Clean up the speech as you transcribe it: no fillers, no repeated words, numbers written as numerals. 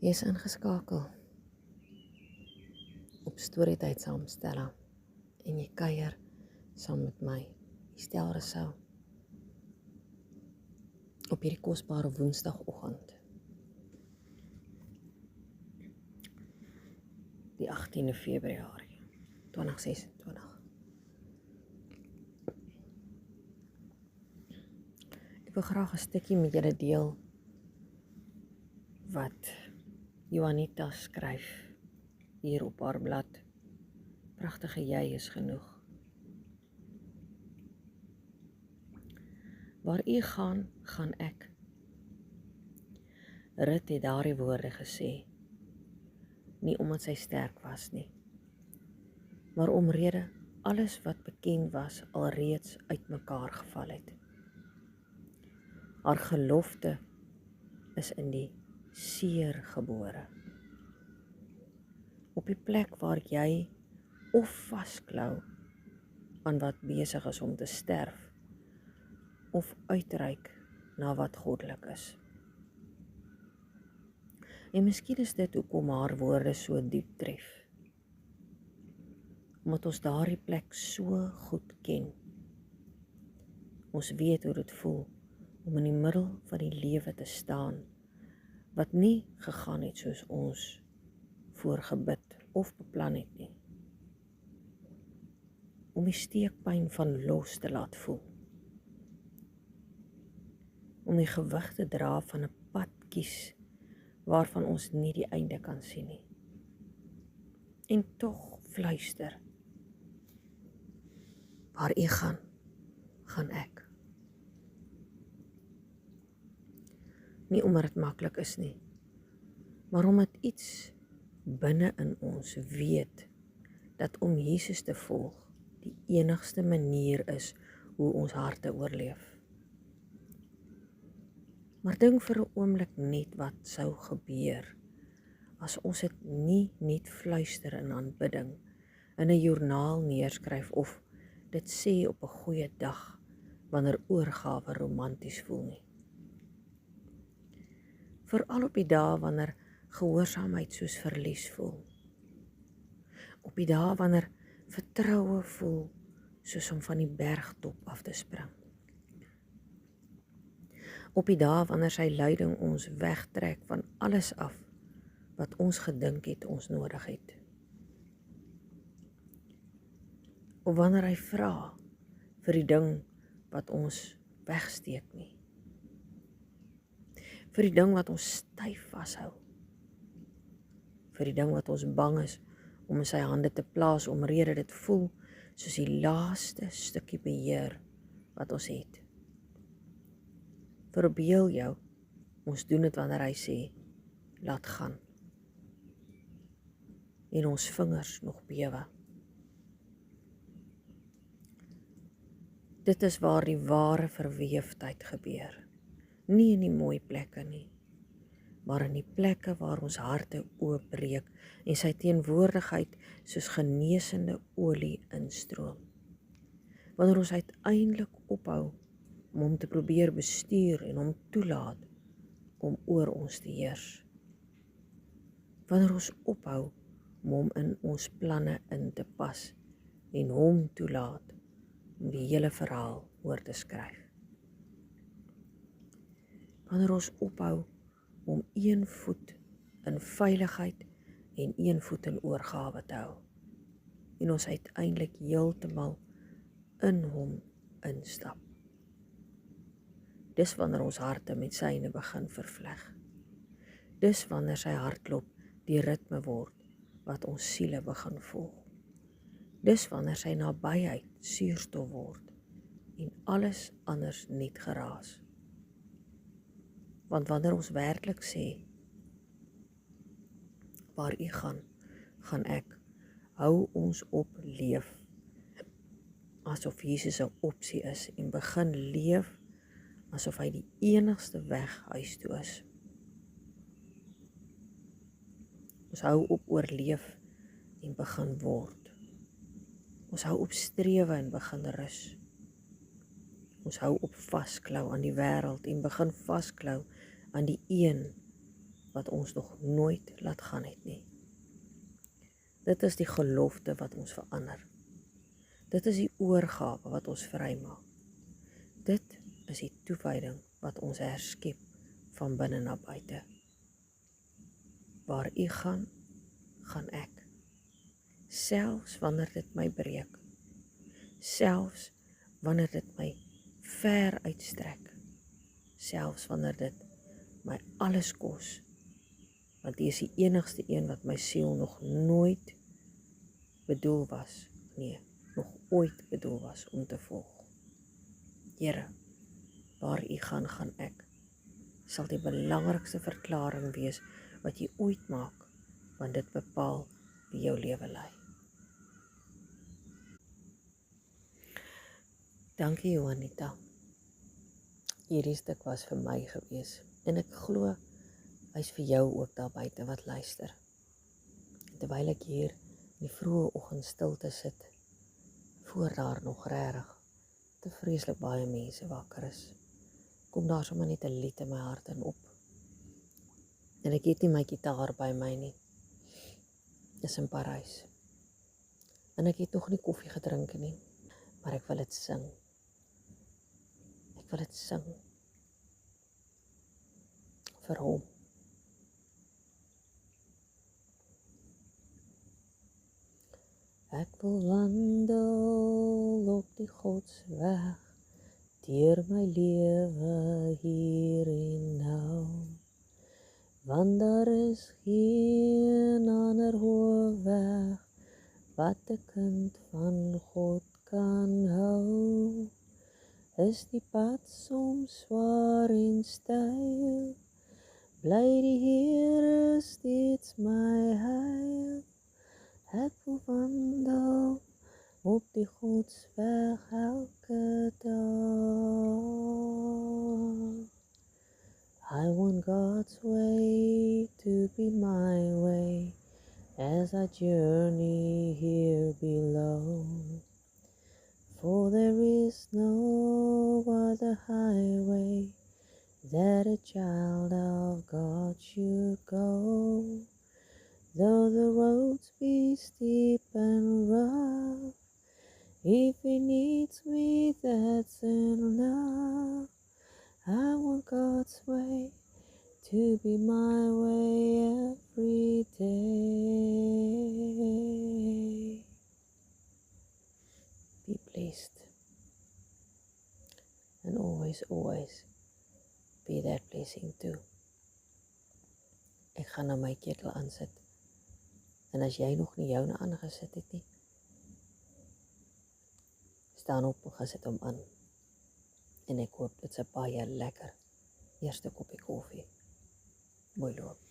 Jy is ingeskakel op Storytyd saamstelle en jy kuier saam met my, Estel Rousseau, op hierdie kosbare woensdagoggend, die 18de Februarie 2026. Ek wil graag 'n stukkie met julle deel wat Juanita skryf hier op haar blad. Pragtige jy is genoeg. Waar u gaan, gaan ek. Rut het daardie woorde gesê, nie omdat sy sterk was nie, maar omrede alles wat bekend was alreeds uitmekaar geval het. Haar gelofte is in die seer gebore. Op die plek waar jy of vasklou aan wat besig is om te sterf, of uitreik na wat goddelik is. En miskien is dit hoekom haar woorde so diep tref, omdat ons daardie plek so goed ken. Ons weet hoe dit voel om in die middel van die lewe te staan, wat nie gegaan het soos ons voorgebid of beplan het nie. Om die steekpyn van los te laat voel. Om die gewig te dra van 'n pad kies waarvan ons nie die einde kan sien nie. En tog fluister, waar u gaan, gaan ek. Nie omdat dit maklik is nie, maar omdat iets binne in ons weet dat om Jesus te volg die enigste manier is hoe ons harte oorleef. Maar dink vir 'n oomblik net wat sou gebeur as ons dit nie net fluister in aanbidding, in 'n joernaal neerskryf of dit sê op 'n goeie dag wanneer oorgawe romanties voel nie. Veral op die dae wanneer gehoorsaamheid soos verlies voel. Op die dae wanneer vertroue voel soos om van die bergtop af te spring. Op die dae wanneer sy leiding ons wegtrek van alles af wat ons gedink het ons nodig het. Of wanneer hy vra vir die ding wat ons wegsteek nie. Vir die ding wat ons styf vashou. Vir die ding wat ons bang is om in sy hande te plaas omrede dit voel soos die laaste stukkie beheer wat ons het. Verbeel jou, ons doen dit wanneer hy sê, laat gaan. En ons vingers nog bewe. Dit is waar die ware verweefdheid gebeur. Nie in die mooi plekke nie, maar in die plekke waar ons harte oopbreek en sy teenwoordigheid soos genesende olie instroom. Wanneer ons uiteindelik ophou om hom te probeer bestuur en hom toelaat om oor ons te heers. Wanneer ons ophou om hom in ons planne in te pas en hom toelaat om die hele verhaal oor te skryf. Wanneer ons ophou om een voet in veiligheid en een voet in oorgawe te hou en ons uiteindelik heeltemal in hom instap. Dis wanneer ons harte met syne begin vervleg. Dis wanneer sy hartklop die ritme word wat ons siele begin volg. Dis wanneer sy nabyheid suurstof word en alles anders niet geraas. Want wanneer ons werklik sê, waar u gaan, gaan ek, hou ons op leef, asof Jesus 'n opsie is en begin leef, asof hy die enigste weg huis toe is. Ons hou op oorleef en begin word. Ons hou op strewe en begin rus. Ons hou op vasklou aan die wêreld en begin vasklou aan die een wat ons nog nooit laat gaan het nie. Dit is die gelofte wat ons verander. Dit is die oorgawe wat ons vrymaak. Dit is die toewyding wat ons herskep van binne na buite. Waar U gaan, gaan ek. Selfs wanneer dit my breek. Selfs wanneer dit my ver uitstrek. Selfs wanneer dit my alles kos. Want U is die enigste een wat my siel nog nooit bedoel was. Nee, nog ooit bedoel was om te volg. Here, waar U gaan, gaan ek. Sal die belangrikste verklaring wees wat jy ooit maak, want dit bepaal wie jou lewe lei. Dankie Juanita. Hierdie stuk was vir my gewees en ek glo hy's vir jou ook daar buite wat luister. En terwyl ek hier in die vroeë oggend stilte sit, voor daar nog regtig te vreeslik baie mense wakker is, kom daar sommer net 'n lied in my hart in op. En ek het nie my gitaar by my nie. Dis in Parys. En ek het nog nie koffie gedrink nie, maar ek wil dit sing. Ek wil dit sing vir hom. Ek wil wandel op die Godsweg, deur my lewe hier en nou. Want daar is geen ander hoofweg wat 'n kind van God kan hou. Is die pad soms swaar en steil, bly die Here steeds my heil. Ek wil wandel op die Godsweg elke dag. I want God's way to be my way as I journey here below. For there is no other highway that a child of God should go. Though the roads be steep and rough, if He needs me, that's enough. I want God's way to be my way every day. Be blessed. And always, always be that blessing too. Ek gaan nou my ketel aansit. En as jy nog nie joune aangesit het nie, staan op en gaan sit hom aan. En ek hoop dit is 'n baie lekker eerste koppie koffie. Mooi loop.